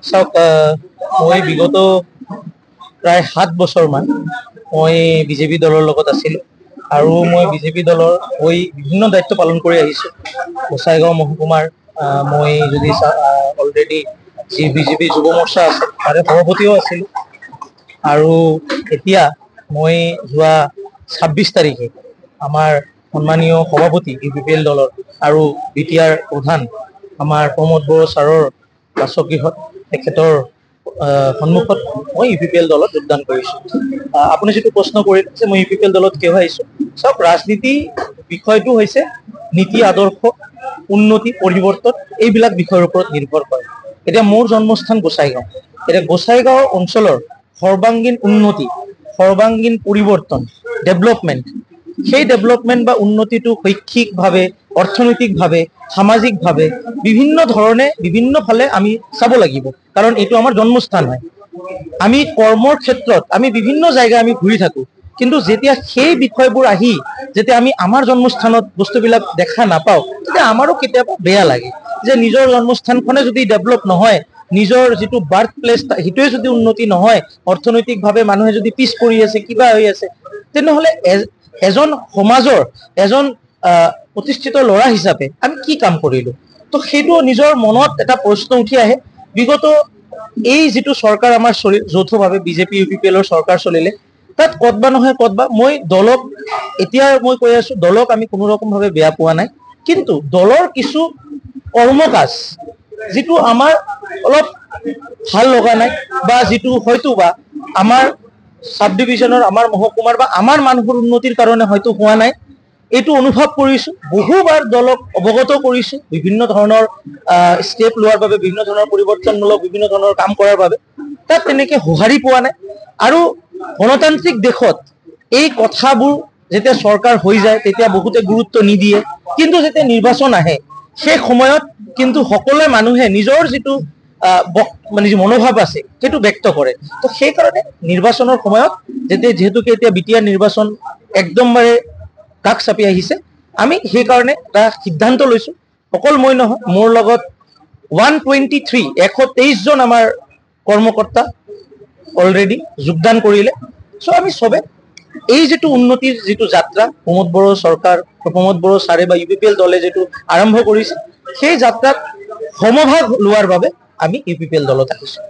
চাওক, মই বিগত প্ৰায় 7 বছৰমান মই বিজেপি দলৰ লগত আছিলোঁ আৰু মই বিজেপি দলৰ হৈ বিভিন্ন দায়িত্ব পালন কৰি আহিছোঁ। গোসাইগাঁও মহকুমাৰ মই যদি অলৰেডি যি বিজেপি যুৱ মৰ্চা আছে তাৰে সভাপতিও আছিলোঁ আৰু এতিয়া মই যোৱা 26 তাৰিখে আমাৰ সন্মানীয় সভাপতি UPPL দলৰ আৰু BTR প্ৰধান আমাৰ প্ৰমোদ বড়ো ছাৰৰ বাসগৃহত তেখেতৰ সন্মুখত মই UPPL দলত যোগদান কৰিছোঁ। আপুনি যিটো প্ৰশ্ন কৰিলে যে মই UPPL দলত কিয় আহিছোঁ, চাওক, ৰাজনীতি বিষয়টো হৈছে নীতি আদৰ্শ, উন্নতি, পৰিৱৰ্তন, এইবিলাক বিষয়ৰ ওপৰত নিৰ্ভৰ কৰে। এতিয়া মোৰ জন্মস্থান গোসাইগাঁও। এতিয়া গোসাইগাঁও অঞ্চলৰ সৰ্বাংগীন উন্নতি, সৰ্বাংগীন পৰিৱৰ্তন, ডেভেলপমেণ্ট, সেই ডেভেলপমেণ্ট বা উন্নতিটো শৈক্ষিকভাৱে, অৰ্থনৈতিকভাৱে, সামাজিকভাৱে বিভিন্ন ধৰণে বিভিন্ন ফালে আমি চাব লাগিব, কাৰণ এইটো আমাৰ জন্মস্থান হয়। আমি কৰ্মৰ ক্ষেত্ৰত আমি বিভিন্ন জায়গা আমি ঘূৰি থাকোঁ, কিন্তু যেতিয়া সেই বিষয়বোৰ আহি যেতিয়া আমি আমাৰ জন্মস্থানত বস্তুবিলাক দেখা নাপাওঁ, তেতিয়া আমাৰো কেতিয়াবা বেয়া লাগে যে নিজৰ জন্মস্থানখনে যদি ডেভেলপ নহয়, নিজৰ যিটো বাৰ্থ প্লেচ সেইটোৱে যদি উন্নতি নহয়, অৰ্থনৈতিকভাৱে মানুহে যদি পিছ পৰি আছে, কিবা হৈ আছে, তেনেহ'লে এজন সমাজৰ এজন প্ৰতিষ্ঠিত ল'ৰা হিচাপে আমি কি কাম কৰিলোঁ? তো সেইটো নিজৰ মনত এটা প্ৰশ্ন উঠি আহে। বিগত এই যিটো চৰকাৰ আমাৰ যৌথভাৱে বিজেপি UPPLৰ চৰকাৰ চলিলে, তাত ক'তবা নহয় ক'তবা মই দলক, এতিয়া মই কৈ আছোঁ, দলক আমি কোনো ৰকমভাৱে বেয়া পোৱা নাই, কিন্তু দলৰ কিছু কৰ্মকাজ যিটো আমাৰ অলপ ভাল লগা নাই, বা যিটো হয়তো বা আমাৰ সাব ডিভিজনৰ, আমাৰ মহকুমাৰ বা আমাৰ মানুহৰ উন্নতিৰ কাৰণে হয়তো হোৱা নাই, এইটো অনুভৱ কৰিছোঁ। বহুবাৰ দলক অৱগত কৰিছোঁ বিভিন্ন ধৰণৰ ষ্টেপ লোৱাৰ বাবে, বিভিন্ন ধৰণৰ পৰিৱৰ্তনমূলক বিভিন্ন ধৰণৰ কাম কৰাৰ বাবে, তাত তেনেকৈ সঁহাৰি পোৱা নাই। আৰু গণতান্ত্ৰিক দেশত এই কথাবোৰ যেতিয়া চৰকাৰ হৈ যায় তেতিয়া বহুতে গুৰুত্ব নিদিয়ে, কিন্তু যেতিয়া নিৰ্বাচন আহে সেই সময়ত কিন্তু সকলোৱে মানুহে নিজৰ যিটো মানে মনোভাৱ আছে সেইটো ব্যক্ত কৰে। তো সেইকাৰণে নিৰ্বাচনৰ সময়ত যিহেতুকে এতিয়া BTR নিৰ্বাচন একদমবাৰে কাষ চাপি আহিছে, আমি সেইকাৰণে এটা সিদ্ধান্ত লৈছোঁ, অকল মই নহয়, মোৰ লগত 123 জন আমাৰ কৰ্মকৰ্তা অলৰেডি যোগদান কৰিলে। চ' আমি চবে এই যিটো উন্নতিৰ যিটো যাত্ৰা প্ৰমোদ বড়ো চৰকাৰ, প্ৰমোদ বড়ো ছাৰে বা UPPL দলে যিটো আৰম্ভ কৰিছে, সেই যাত্ৰাত সমভাগ লোৱাৰ বাবে আমি UPPL দলত আহিছোঁ।